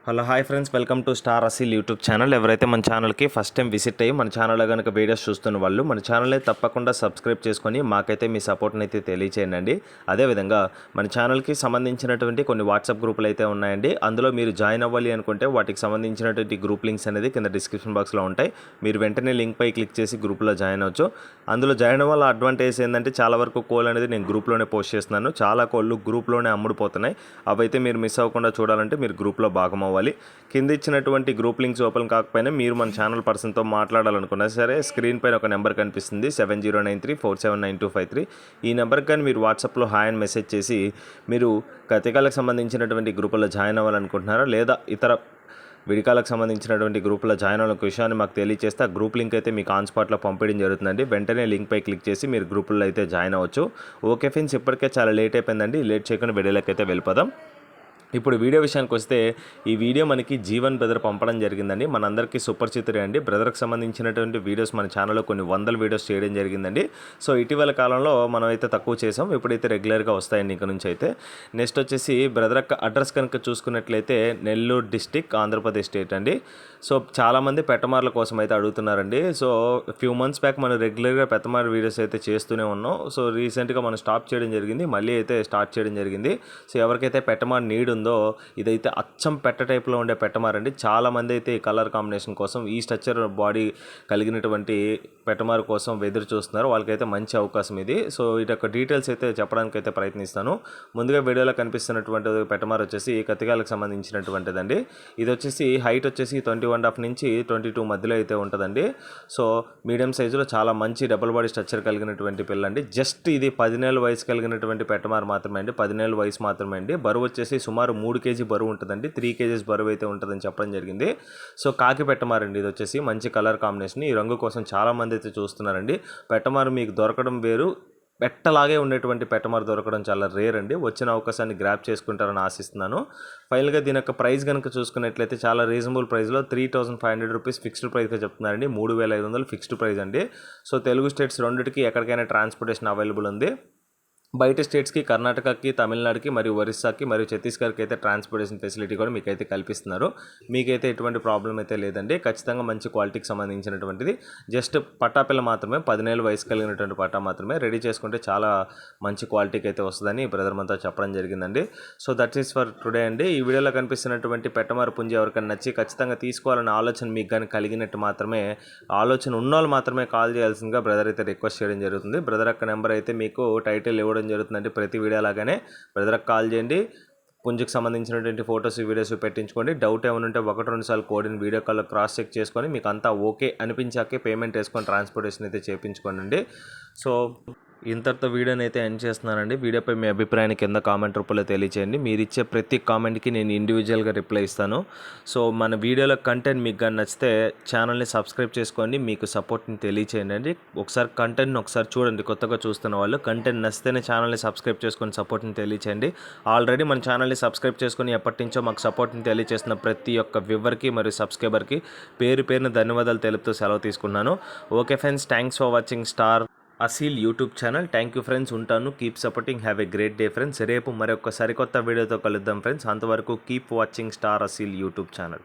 Hello hi friends, welcome to star Aseel YouTube channel. ఎవరైతే మన ఛానల్కి ఫస్ట్ టైం విజిట్ అయ్యి మన ఛానల్లో కనుక వీడియోస్ చూస్తున్న వాళ్ళు మన ఛానల్ని తప్పకుండా సబ్స్క్రైబ్ చేసుకొని మాకైతే మీ సపోర్ట్ని అయితే తెలియచేయండి. అదేవిధంగా మన ఛానల్కి సంబంధించినటువంటి కొన్ని వాట్సాప్ గ్రూపులు అయితే ఉన్నాయండి. అందులో మీరు జాయిన్ అవ్వాలి అనుకుంటే వాటికి సంబంధించినటువంటి గ్రూప్ లింక్స్ అనేది కింద డిస్క్రిప్షన్ బాక్స్లో ఉంటాయి. మీరు వెంటనే లింక్పై క్లిక్ చేసి గ్రూప్లో జాయిన్ అవ్వచ్చు. అందులో జాయిన్ అవ్వాల అడ్వాంటేజ్ ఏంటంటే చాలా వరకు కోల్ అనేది నేను గ్రూప్లోనే పోస్ట్ చేస్తున్నాను. చాలా కోళ్ళు గ్రూప్లోనే అమ్ముడుపోతున్నాయి. అవైతే మీరు మిస్ అవ్వకుండా చూడాలంటే మీరు గ్రూప్లో భాగం అవ్వాలి. కింద ఇచ్చినటువంటి గ్రూప్ లింక్స్ ఓపెన్ కాకపోయినా మీరు మన ఛానల్ పర్సన్తో మాట్లాడాలనుకున్నా సరే స్క్రీన్ పైన ఒక నెంబర్ కనిపిస్తుంది 7093479253. ఈ నెంబర్కి కానీ మీరు వాట్సాప్లో హాయ్ అని మెసేజ్ చేసి మీరు కతికాలకు సంబంధించినటువంటి గ్రూపుల్లో జాయిన్ అవ్వాలనుకుంటున్నారా లేదా ఇతర విడికాలకు సంబంధించినటువంటి గ్రూప్లో జాయిన్ అవ్వాలనే విషయాన్ని మాకు తెలియజేస్తే ఆ గ్రూప్ లింక్ అయితే మీకు ఆన్ స్పాట్లో పంపించడం జరుగుతుందండి. వెంటనే లింక్పై క్లిక్ చేసి మీరు గ్రూపుల్లో అయితే జాయిన్ అవ్వచ్చు. ఓకే ఫ్రెండ్స్, ఇప్పటికే చాలా లేట్ అయిపోయిందండి. లేట్ చేయకుండా వీడియోలోకి అయితే వెళ్ళిపోదాం. ఇప్పుడు వీడియో విషయానికి వస్తే ఈ వీడియో మనకి జీవన్ బ్రదర్ పంపడం జరిగిందండి. మనందరికీ సుపరిచితుడే అండి. బ్రదర్కి సంబంధించినటువంటి వీడియోస్ మన ఛానల్లో కొన్ని వందల వీడియోస్ చేయడం జరిగిందండి. సో ఇటీవల కాలంలో మనం అయితే తక్కువ చేసాం, ఇప్పుడైతే రెగ్యులర్గా వస్తాయండి ఇంక నుంచి అయితే. నెక్స్ట్ వచ్చేసి బ్రదర్ యొక్క అడ్రస్ కనుక చూసుకున్నట్లయితే నెల్లూరు డిస్టిక్, ఆంధ్రప్రదేశ్ స్టేట్ అండి. సో చాలామంది పెట్టమార్ల కోసం అయితే అడుగుతున్నారండి. సో ఫ్యూ మంత్స్ బ్యాక్ మనం రెగ్యులర్గా పెట్టమార్ వీడియోస్ అయితే చేస్తూనే ఉన్నాం. సో రీసెంట్గా మనం స్టాప్ చేయడం జరిగింది, మళ్ళీ అయితే స్టార్ట్ చేయడం జరిగింది. సో ఎవరికైతే పెట్టమార్ నీడ్ ఉందో ఇదైతే అచ్చం పెట్ట టైప్లో ఉండే పెట్టమారండి. చాలామంది అయితే ఈ కలర్ కాంబినేషన్ కోసం, ఈ స్ట్రక్చర్ బాడీ కలిగినటువంటి పెట్టమారు కోసం ఎదురు చూస్తున్నారు. వాళ్ళకైతే మంచి అవకాశం ఇది. సో వీటి యొక్క డీటెయిల్స్ అయితే చెప్పడానికి అయితే ప్రయత్నిస్తాను. ముందుగా వీడియోలో కనిపిస్తున్నటువంటి పెట్టమారు వచ్చేసి కతికాలకు సంబంధించినటువంటిదండి. ఇది వచ్చేసి హైట్ వచ్చేసి 21.5 నుంచి 22 మధ్యలో అయితే ఉంటుందండి. సో మీడియం సైజులో చాలా మంచి డబుల్ బాడీ స్ట్రక్చర్ కలిగినటువంటి పిల్ల అండి. జస్ట్ ఇది 10 నెలల వయసు కలిగినటువంటి పెట్టమారు మాత్రమే అండి. 10 నెలల వయసు మాత్రమే అండి. బరువు వచ్చేసి సుమారు 3 కేజీ బరువు ఉంటుందండి. 3 కేజీస్ బరువు అయితే ఉంటుందని చెప్పడం జరిగింది. సో కాకి పెట్టమారండి. ఇది వచ్చేసి మంచి కలర్ కాంబినేషన్. ఈ రంగు కోసం చాలామంది అయితే చూస్తున్నారండి. పెట్టమారు మీకు దొరకడం వేరు, పెట్టలాగే ఉండేటువంటి పెట్టమారు దొరకడం చాలా రేర్ అండి. వచ్చిన అవకాశాన్ని గ్రాప్ చేసుకుంటారని ఆశిస్తున్నాను. ఫైనల్గా దీని యొక్క ప్రైస్ కనుక చూసుకున్నట్లయితే చాలా రీజనబుల్ ప్రైస్లో 3500 రూపీస్ ఫిక్స్డ్ ప్రైస్గా చెప్తున్నారండి. 3500 ఫిక్స్డ్ ప్రైస్ అండి. సో తెలుగు స్టేట్స్ రెండింటికి ఎక్కడికైనా ట్రాన్స్పోర్టేషన్ అవైలబుల్ ఉంది. బయట స్టేట్స్కి, కర్ణాటకకి, తమిళనాడుకి మరియు ఒరిస్సాకి మరియు ఛత్తీస్గఢ్కి అయితే ట్రాన్స్పోర్టేషన్ ఫెసిలిటీ కూడా మీకైతే కల్పిస్తున్నారు. మీకైతే ఎటువంటి ప్రాబ్లం అయితే లేదండి. ఖచ్చితంగా మంచి క్వాలిటీకి సంబంధించినటువంటిది. జస్ట్ పట్టాపిల్ల మాత్రమే, 10 నెలల వయసు కలిగినటువంటి పట్టా మాత్రమే రెడీ చేసుకుంటే చాలా మంచి క్వాలిటీకి అయితే వస్తుందని బ్రదర్ మనతో చెప్పడం జరిగిందండి. So that is for today అండి. ఈ వీడియోలో కనిపిస్తున్నటువంటి పెట్టమారు పుంజి ఎవరికైనా నచ్చి ఖచ్చితంగా తీసుకోవాలనే ఆలోచన మీకు కానీ కలిగినట్టు మాత్రమే, ఆలోచన ఉన్నోళ్ళు మాత్రమే కాల్ చేయాల్సిందిగా బ్రదర్ అయితే రిక్వెస్ట్ చేయడం జరుగుతుంది. బ్రదర్ యొక్క నెంబర్ అయితే మీకు టైటిల్ ఇవ్వడం జరుగుతుందండి. ప్రతి వీడియో లాగానే బ్రదర్కి కాల్ చేయండి. పుంజుకు సంబంధించినటువంటి ఫొటోస్, వీడియోస్ పెట్టించుకోండి. డౌట్ ఏమైనా ఉంటే 1-2 సార్లు కోడ్ని వీడియో కాల్లో క్రాస్ చెక్ చేసుకొని మీకు అంతా ఓకే అనిపించాకే పేమెంట్ వేసుకొని ట్రాన్స్పోర్టేషన్ అయితే చేయించుకోండి. సో ఇంతటితో వీడియోని అయితే ఎండ్ చేస్తున్నానండి. వీడియోపై మీ అభిప్రాయాన్ని కింద కామెంట్ రూపంలో తెలియచేయండి. మీరు ఇచ్చే ప్రతి కామెంట్కి నేను ఇండివిజువల్గా రిప్లై ఇస్తాను. సో మన వీడియోలో కంటెంట్ మీకు కానీ నచ్చితే ఛానల్ని సబ్స్క్రైబ్ చేసుకోండి, మీకు సపోర్ట్ని తెలియచేయండి. ఒకసారి కంటెంట్ని ఒకసారి చూడండి. కొత్తగా చూస్తున్న వాళ్ళు కంటెంట్ నచ్చితేనే ఛానల్ని సబ్స్క్రైబ్ చేసుకొని సపోర్ట్ని తెలియచేయండి. ఆల్రెడీ మన ఛానల్ని సబ్స్క్రైబ్ చేసుకొని ఎప్పటి నుంచో మాకు సపోర్ట్ని తెలియచేస్తున్న ప్రతి ఒక్క వ్యూవర్కి మరియు సబ్స్క్రైబర్కి పేరు పేరున ధన్యవాదాలు తెలుపుతూ సెలవు తీసుకున్నాను. Okay friends, thanks for watching star Aseel YouTube channel. Thank you friends, ఉంటాను. Keep supporting, have a great day friends. రేపు మరొక సరికొత్త వీడియోతో కలుద్దాం ఫ్రెండ్స్. అంతవరకు keep watching star Aseel YouTube channel.